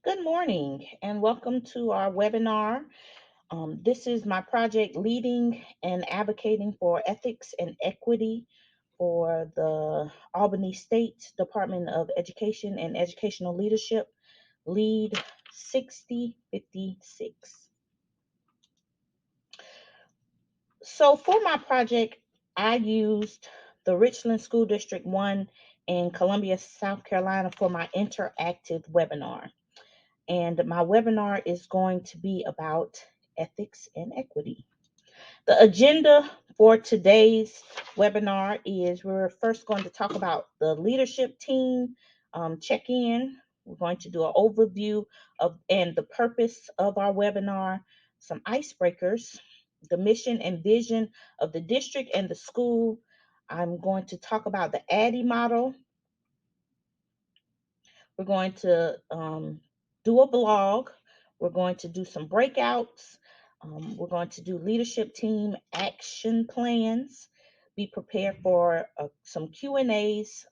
Good morning and welcome to our webinar. This is my project leading and advocating for ethics and equity for the Albany State Department of Education and Educational Leadership, lead 6056. So for my project, I used the Richland School District 1 in Columbia, South Carolina for my interactive webinar. And my webinar is going to be about ethics and equity. The agenda for today's webinar is we're first going to talk about the leadership team check-in. We're going to do an overview of and the purpose of our webinar, some icebreakers, the mission and vision of the district and the school. I'm going to talk about the ADDIE model. We're going to do a blog. We're going to do some breakouts. We're going to do leadership team action plans. Be prepared for some Q&As,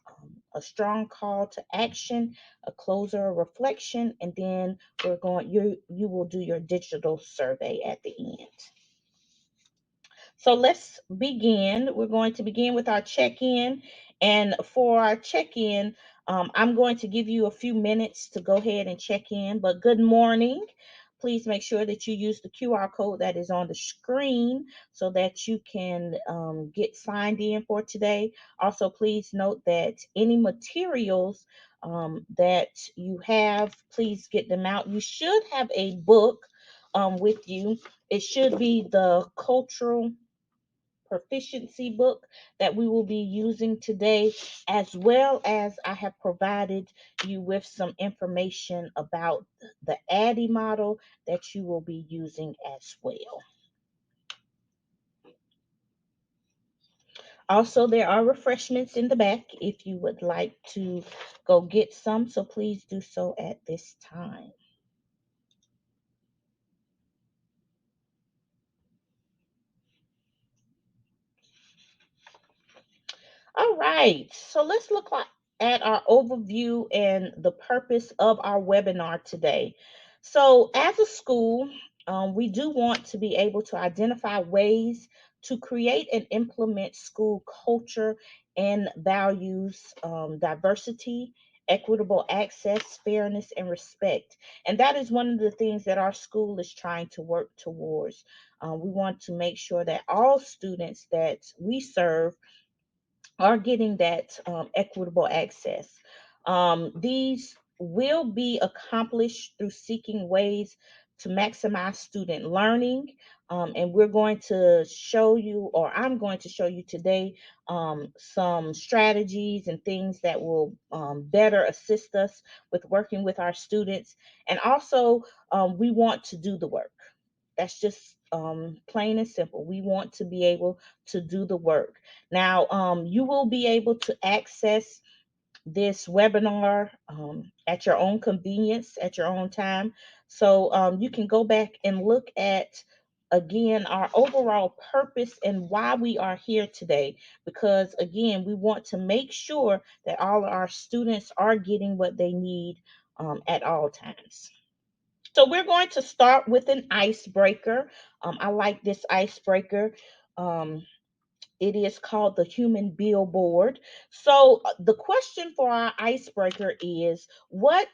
a strong call to action, a closer, a reflection, and then you will do your digital survey at the end. So let's begin. We're going to begin with our check-in. And for our check-in, I'm going to give you a few minutes to go ahead and check in. But good morning. Please make sure that you use the QR code that is on the screen so that you can get signed in for today. Also, please note that any materials that you have, please get them out. You should have a book with you. It should be the cultural proficiency book that we will be using today, as well as I have provided you with some information about the ADDIE model that you will be using as well. Also, there are refreshments in the back if you would like to go get some, so please do so at this time. All right, so let's look at our overview and the purpose of our webinar today. So, as a school, we do want to be able to identify ways to create and implement school culture and values, diversity, equitable access, fairness, and respect. And that is one of the things that our school is trying to work towards. We want to make sure that all students that we serve are getting that equitable access. These will be accomplished through seeking ways to maximize student learning. And we're going to show you, or I'm going to show you today, some strategies and things that will better assist us with working with our students. And also, we want to do the work. That's just plain and simple. We want to be able to do the work. Now, you will be able to access this webinar at your own convenience, at your own time. So you can go back and look at, again, our overall purpose and why we are here today. Because, again, we want to make sure that all our students are getting what they need at all times. So we're going to start with an icebreaker. I like this icebreaker. Um, it is called the human billboard. So the question for our icebreaker is, what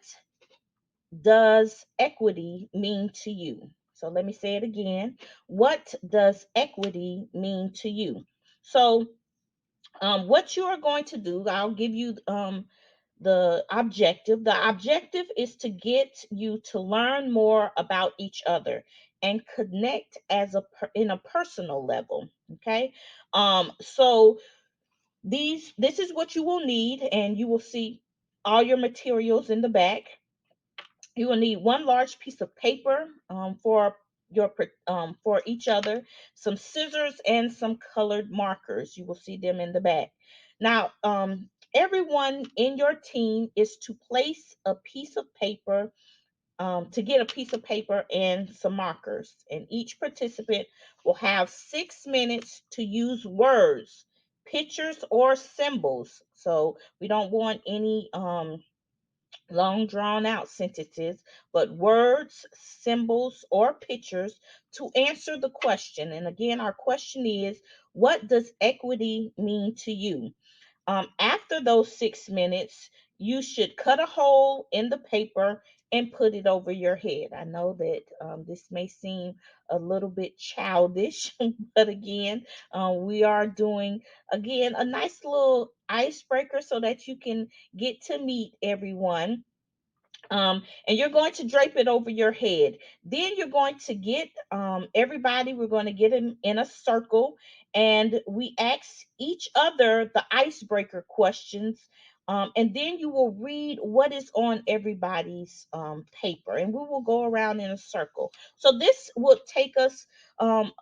does equity mean to you? So let me say it again. What does equity mean to you? So what you are going to do, I'll give you the objective. The objective is to get you to learn more about each other and connect in a personal level. Okay. So this is what you will need, and you will see all your materials in the back. You will need one large piece of paper for each other, some scissors, and some colored markers. You will see them in the back. Now, everyone in your team is to place a piece of paper, to get a piece of paper and some markers, and each participant will have 6 minutes to use words, pictures, or symbols. So we don't want any long drawn out sentences, but words, symbols, or pictures to answer the question. And again, our question is, what does equity mean to you? After those 6 minutes, you should cut a hole in the paper and put it over your head. I know that this may seem a little bit childish, but again, we are doing again a nice little icebreaker so that you can get to meet everyone, and you're going to drape it over your head. Then you're going to get everybody, we're going to get in a circle, and we ask each other the icebreaker questions. And then you will read what is on everybody's paper, and we will go around in a circle. So this will take us um,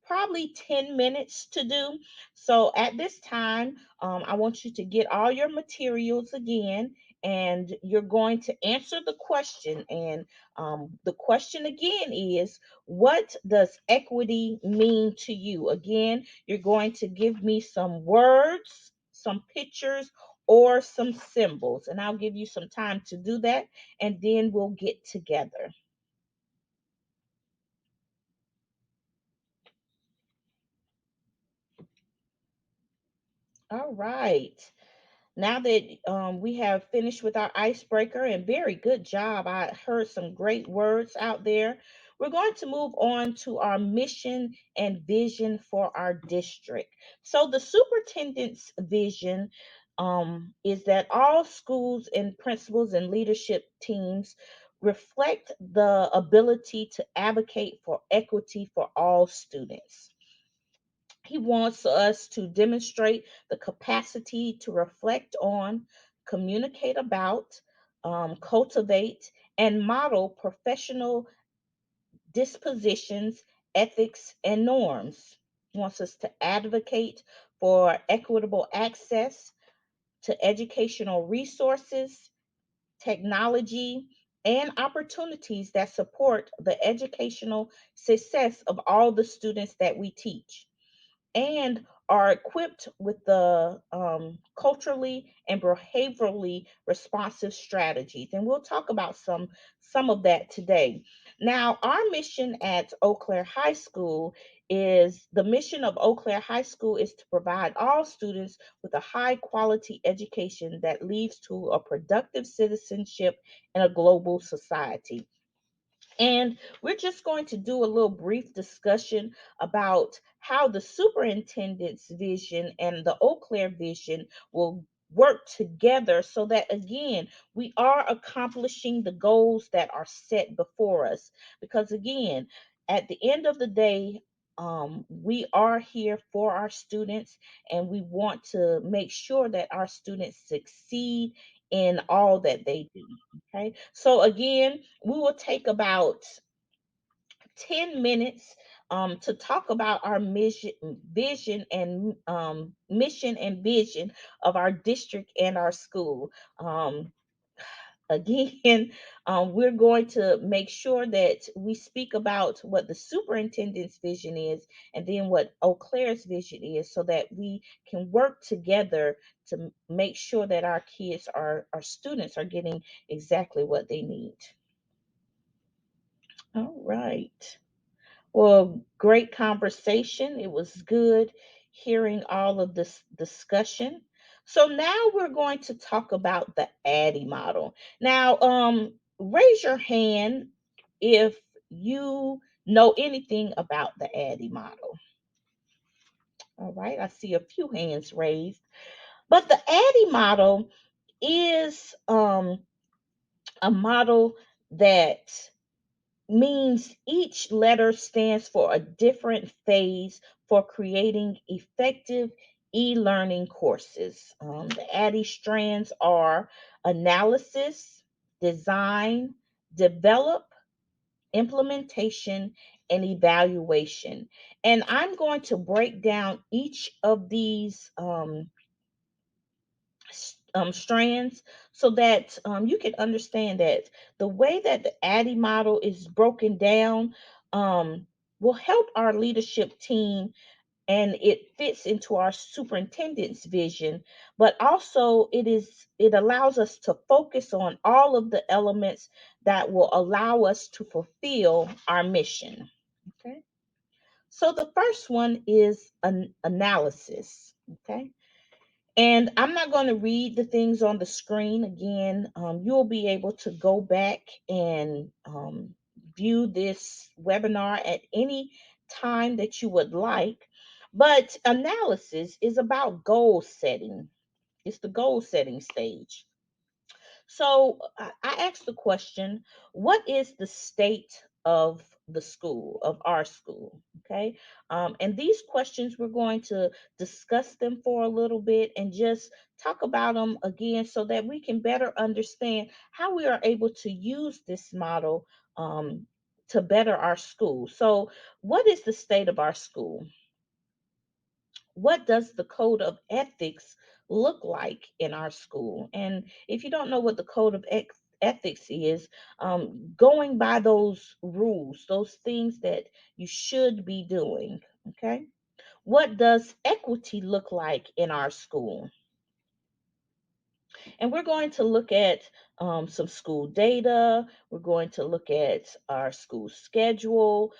probably 10 minutes to do. So at this time, I want you to get all your materials again, and you're going to answer the question. And the question again is, what does equity mean to you? Again, you're going to give me some words, some pictures, or some symbols, and I'll give you some time to do that, and then we'll get together. All right. Now that we have finished with our icebreaker, and very good job, I heard some great words out there. We're going to move on to our mission and vision for our district. So, the superintendent's vision is that all schools and principals and leadership teams reflect the ability to advocate for equity for all students. He wants us to demonstrate the capacity to reflect on, communicate about, cultivate, and model professional dispositions, ethics, and norms. He wants us to advocate for equitable access to educational resources, technology, and opportunities that support the educational success of all the students that we teach, and are equipped with the culturally and behaviorally responsive strategies. And we'll talk about some of that today. Now, our mission at Eau Claire High School is the mission of Eau Claire High School is to provide all students with a high quality education that leads to a productive citizenship in a global society. And we're just going to do a little brief discussion about how the superintendent's vision and the Eau Claire vision will work together so that, again, we are accomplishing the goals that are set before us. Because, again, at the end of the day, we are here for our students, and we want to make sure that our students succeed in all that they do. Okay, so again, we will take about 10 minutes to talk about our mission and vision of our district and our school. Again, we're going to make sure that we speak about what the superintendent's vision is, and then what Eau Claire's vision is, so that we can work together to make sure that our kids, our students, are getting exactly what they need. All right. Well, great conversation. It was good hearing all of this discussion. So now we're going to talk about the Addy model. Now, raise your hand if you know anything about the Addy model. All right, I see a few hands raised. But the Addy model is a model that means each letter stands for a different phase for creating effective e learning courses. The ADDIE strands are analysis, design, develop, implementation, and evaluation. And I'm going to break down each of these strands so that you can understand that the way that the Addy model is broken down will help our leadership team and it fits into our superintendent's vision, but also it allows us to focus on all of the elements that will allow us to fulfill our mission. Okay. So the first one is an analysis. Okay. And I'm not going to read the things on the screen again. You'll be able to go back and view this webinar at any time that you would like. But analysis is about goal setting, it's the goal setting stage. So I asked the question, what is the state of the school, of our school? Okay. And these questions, we're going to discuss them for a little bit and just talk about them again so that we can better understand how we are able to use this model to better our school. So, what is the state of our school? What does the code of ethics look like in our school? And if you don't know what the code of ethics is, going by those rules, those things that you should be doing. Okay. What does equity look like in our school? And we're going to look at some school data. We're going to look at our school schedule.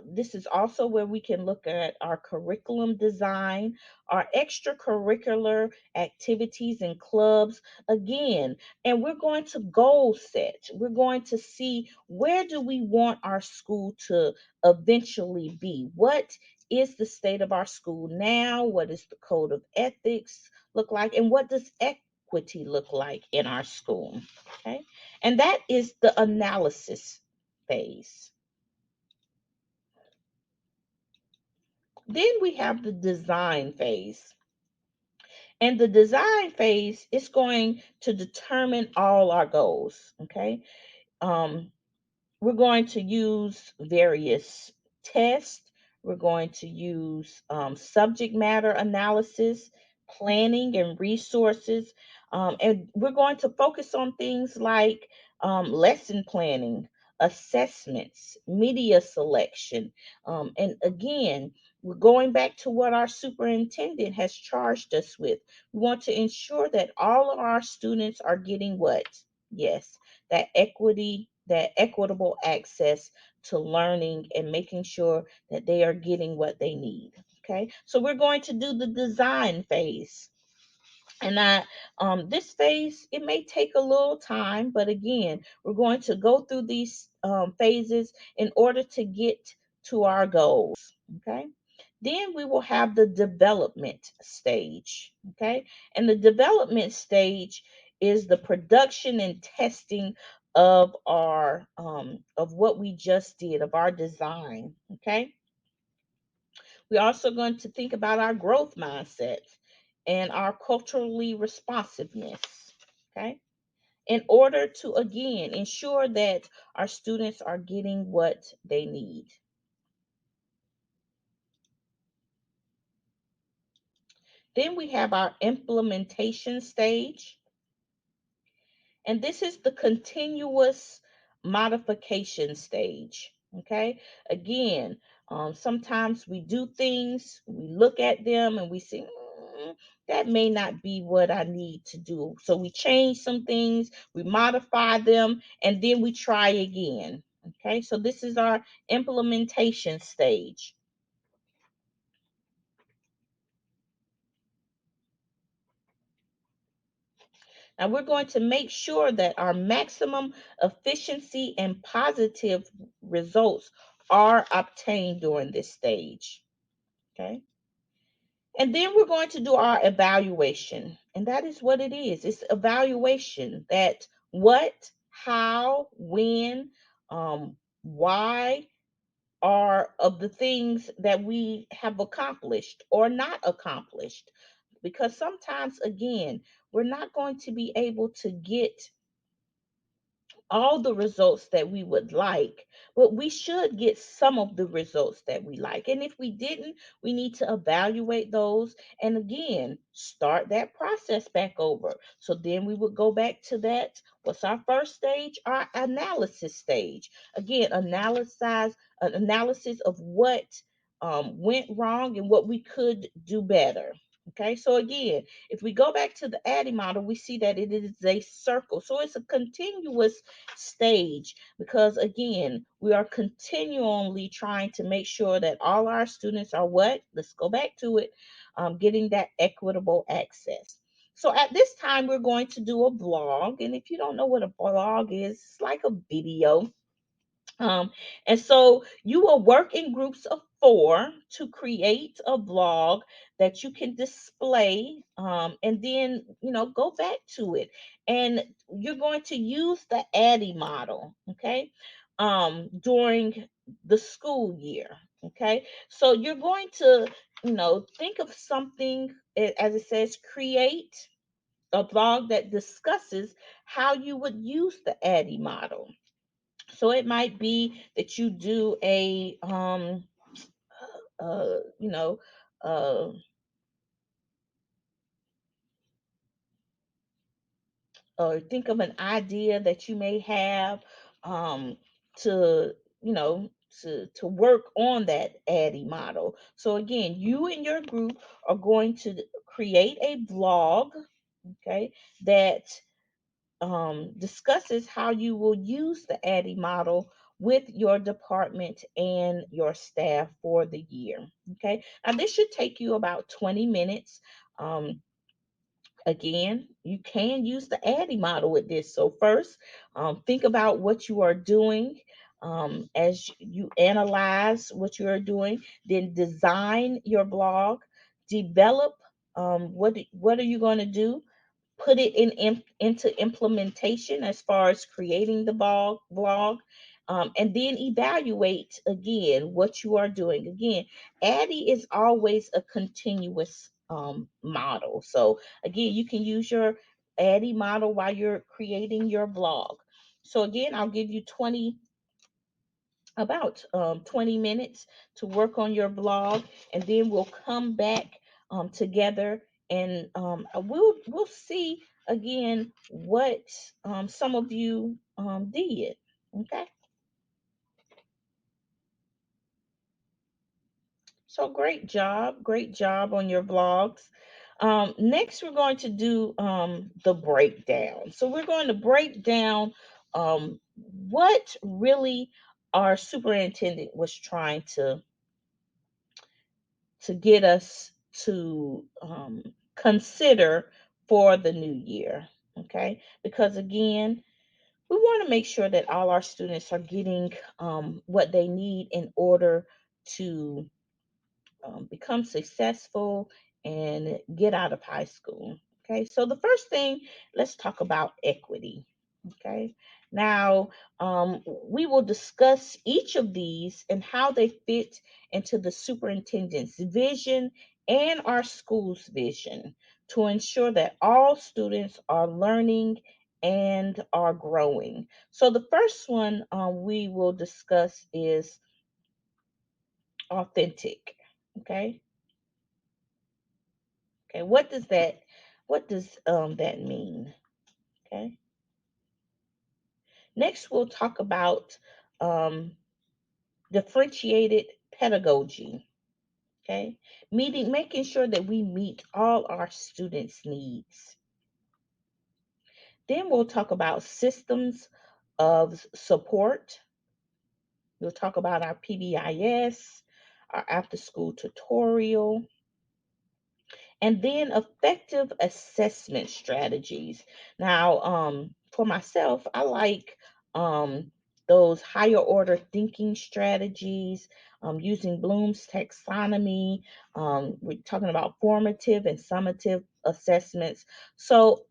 This is also where we can look at our curriculum design, our extracurricular activities and clubs again. And we're going to goal set. We're going to see, where do we want our school to eventually be? What is the state of our school now? What is the code of ethics look like? And what does equity look like in our school? Okay. And that is the analysis phase. Then we have the design phase. And the design phase is going to determine all our goals. Okay. Um, we're going to use various tests. We're going to use subject matter analysis, planning, and resources. And we're going to focus on things like lesson planning, assessments, media selection. And again, we're going back to what our superintendent has charged us with. We want to ensure that all of our students are getting what? Yes, that equitable access to learning and making sure that they are getting what they need. Okay, so we're going to do the design phase. And this phase, it may take a little time, but again, we're going to go through these phases in order to get to our goals. Okay. Then we will have the development stage. Okay. And the development stage is the production and testing of our of what we just did, of our design. Okay. We're also going to think about our growth mindsets and our culturally responsiveness. Okay. In order to, again, ensure that our students are getting what they need. Then we have our implementation stage. And this is the continuous modification stage. Okay. Again, sometimes we do things, we look at them and we say, that may not be what I need to do. So we change some things, we modify them, and then we try again. Okay. So this is our implementation stage. Now we're going to make sure that our maximum efficiency and positive results are obtained during this stage. Okay. And then we're going to do our evaluation. And that is what it is. It's evaluation, that what, how, when, why are of the things that we have accomplished or not accomplished. Because sometimes, again, we're not going to be able to get all the results that we would like, but we should get some of the results that we like. And if we didn't, we need to evaluate those and again start that process back over. So then we would go back to that. What's our first stage? Our analysis stage. Again, analysis of what. went wrong and what we could do better. Okay, so again, if we go back to the ADDIE model, we see that it is a circle. So it's a continuous stage because, again, we are continually trying to make sure that all our students are what? Let's go back to it, getting that equitable access. So at this time, we're going to do a blog. And if you don't know what a blog is, it's like a video, and so you will work in groups of four to create a blog that you can display, and then go back to it. And you're going to use the ADDIE model, okay, during the school year. Okay, so you're going to think of something, as it says, create a blog that discusses how you would use the ADDIE model. So it might be that you do a uh you know uh or think of an idea that you may have, um to to work on that ADDIE model. So again, you and your group are going to create a blog, okay, that discusses how you will use the ADDIE model with your department and your staff for the year. Okay, now this should take you about 20 minutes. Um, Again, you can use the ADDIE model with this. So, first, think about what you are doing, as you analyze what you are doing, then design your blog, develop, what are you going to do, put it into implementation as far as creating the blog, and then evaluate again what you are doing. Again, ADDIE is always a continuous model. So again, you can use your ADDIE model while you're creating your blog. So again, I'll give you 20 minutes to work on your blog, and then we'll come back together, and we'll see again what some of you did. Okay, so great job on your blogs. Next, we're going to do the breakdown. So we're going to break down what really our superintendent was trying to get us to consider for the new year. Okay, because again, we want to make sure that all our students are getting what they need in order to become successful and get out of high school. Okay, so the first thing, let's talk about equity. Okay, now we will discuss each of these and how they fit into the superintendent's vision and our school's vision to ensure that all students are learning and are growing. So the first one we will discuss is authentic. Okay, okay, what does that mean? Okay. Next, we'll talk about um, differentiated pedagogy. Okay, making sure that we meet all our students' needs. Then we'll talk about systems of support. We'll talk about our PBIS, our after school tutorial, and then effective assessment strategies. Now, for myself, I like those higher order thinking strategies, using Bloom's taxonomy. We're talking about formative and summative assessments. So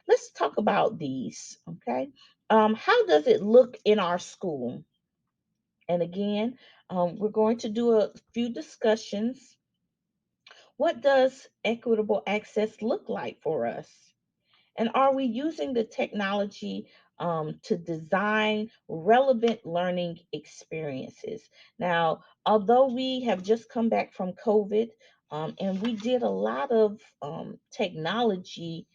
let's talk about these. Okay, how does it look in our school? And again, we're going to do a few discussions. What does equitable access look like for us? And are we using the technology to design relevant learning experiences? Now, although we have just come back from COVID, and we did a lot of technology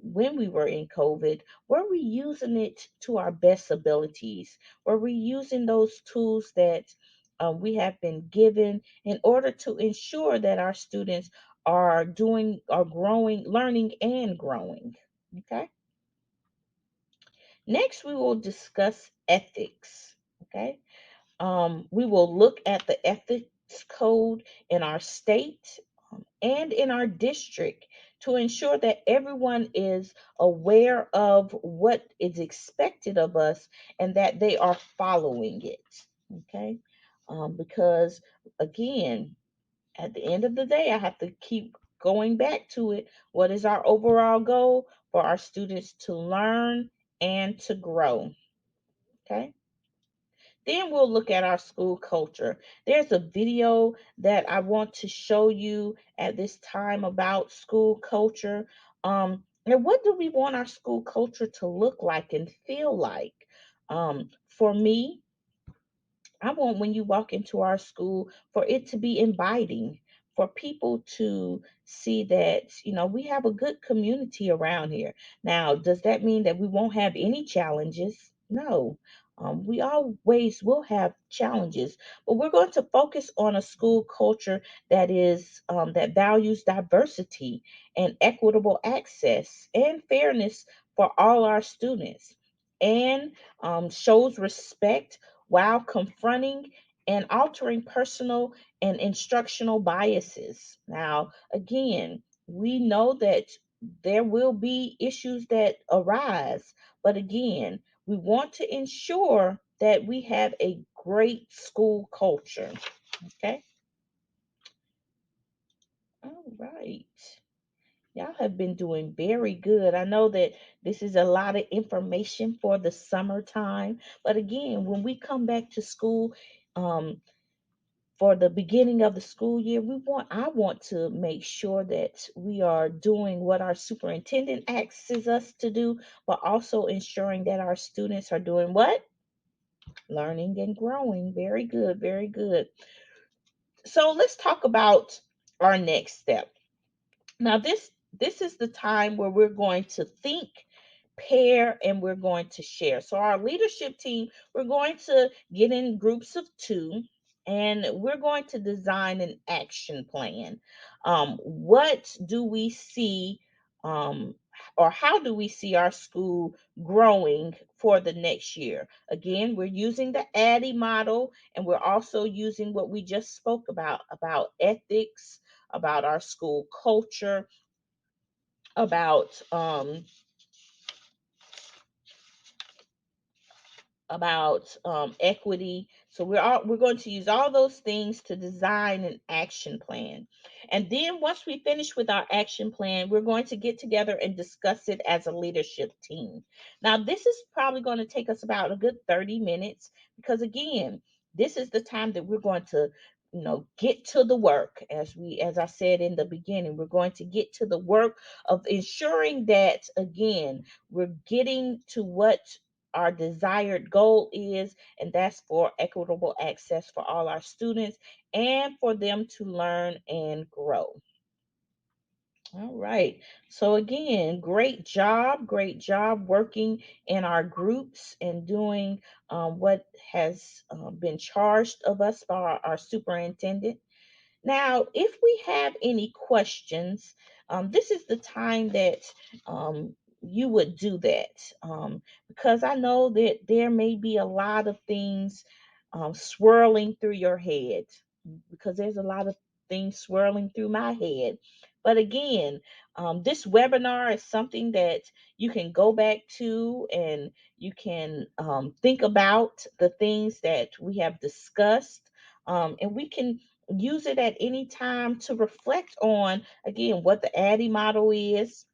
when we were in COVID, were we using it to our best abilities? Were we using those tools that we have been given in order to ensure that our students are growing, learning and growing. Okay. Next, we will discuss ethics. Okay. We will look at the ethics code in our state and in our district to ensure that everyone is aware of what is expected of us and that they are following it. Okay. Because again, at the end of the day, I have to keep going back to it. What is our overall goal? For our students to learn and to grow. Okay. Then we'll look at our school culture. There's a video that I want to show you at this time about school culture. And what do we want our school culture to look like and feel like? For me, I want when you walk into our school for it to be inviting, for people to see that, we have a good community around here. Now, does that mean that we won't have any challenges? No. We always will have challenges, but we're going to focus on a school culture that values diversity and equitable access and fairness for all our students, and shows respect while confronting and altering personal and instructional biases. Now, again, we know that there will be issues that arise, but again, we want to ensure that we have a great school culture. Okay. All right. Y'all have been doing very good. I know that this is a lot of information for the summertime, but again, when we come back to school, um, for the beginning of the school year, I want to make sure that we are doing what our superintendent asks us to do, but also ensuring that our students are doing what? Learning and growing. Very good, very good. So let's talk about our next step. Now this is the time where we're going to think, pair, and we're going to share. So our leadership team, we're going to get in groups of two, and we're going to design an action plan. What do we see, um, or how do we see our school growing for the next year? Again, we're using the ADDIE model, and we're also using what we just spoke about ethics, about our school culture, about equity. So we're going to use all those things to design an action plan. And then once we finish with our action plan, we're going to get together and discuss it as a leadership team. Now, this is probably going to take us about a good 30 minutes because again, this is the time that we're going to get to the work. As I said in the beginning, we're going to get to the work of ensuring that again we're getting to what our desired goal is, and that's for equitable access for all our students and for them to learn and grow. All right. So, again, great job working in our groups and doing what has been charged of us by our superintendent. Now, if we have any questions, this is the time that you would do that, because I know that there may be a lot of things swirling through your head, because there's a lot of things swirling through my head. But again, this webinar is something that you can go back to, and you can think about the things that we have discussed, and we can use it at any time to reflect on again what the ADDIE model is,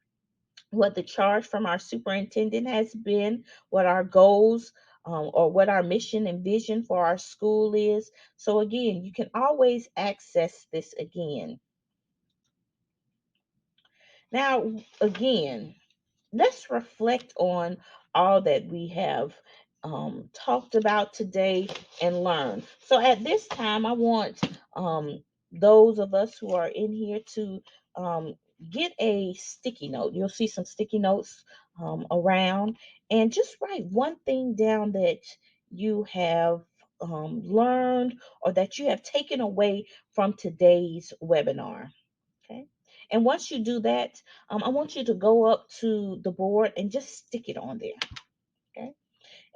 what the charge from our superintendent has been, what our goals, or what our mission and vision for our school is. So again, you can always access this again. Now, again, let's reflect on all that we have talked about today and learned. So at this time, I want those of us who are in here to um, get a sticky note. You'll see some sticky notes around, and just write one thing down that you have learned or that you have taken away from today's webinar. Okay. And once you do that, I want you to go up to the board and just stick it on there. Okay.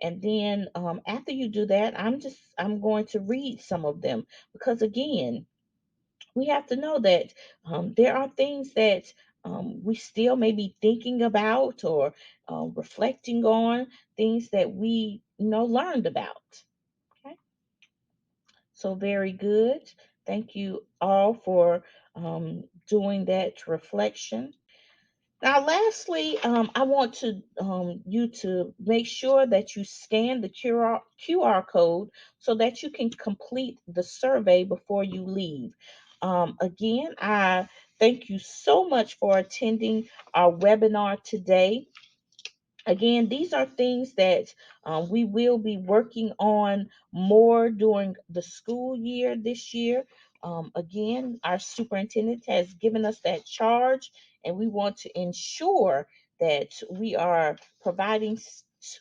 And then after you do that, I'm going to read some of them because again, we have to know that there are things that we still may be thinking about or reflecting on, things that we learned about. Okay. So very good. Thank you all for doing that reflection. Now, lastly, I want to you to make sure that you scan the QR code so that you can complete the survey before you leave. Again, I thank you so much for attending our webinar today. Again, these are things that we will be working on more during the school year this year. Again, our superintendent has given us that charge, and we want to ensure that we are providing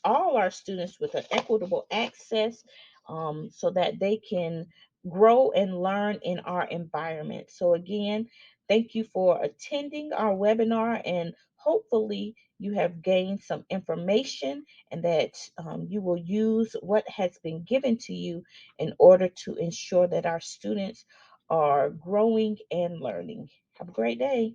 all our students with an equitable access so that they can grow and learn in our environment. So, again, thank you for attending our webinar, and hopefully, you have gained some information and that you will use what has been given to you in order to ensure that our students are growing and learning. Have a great day.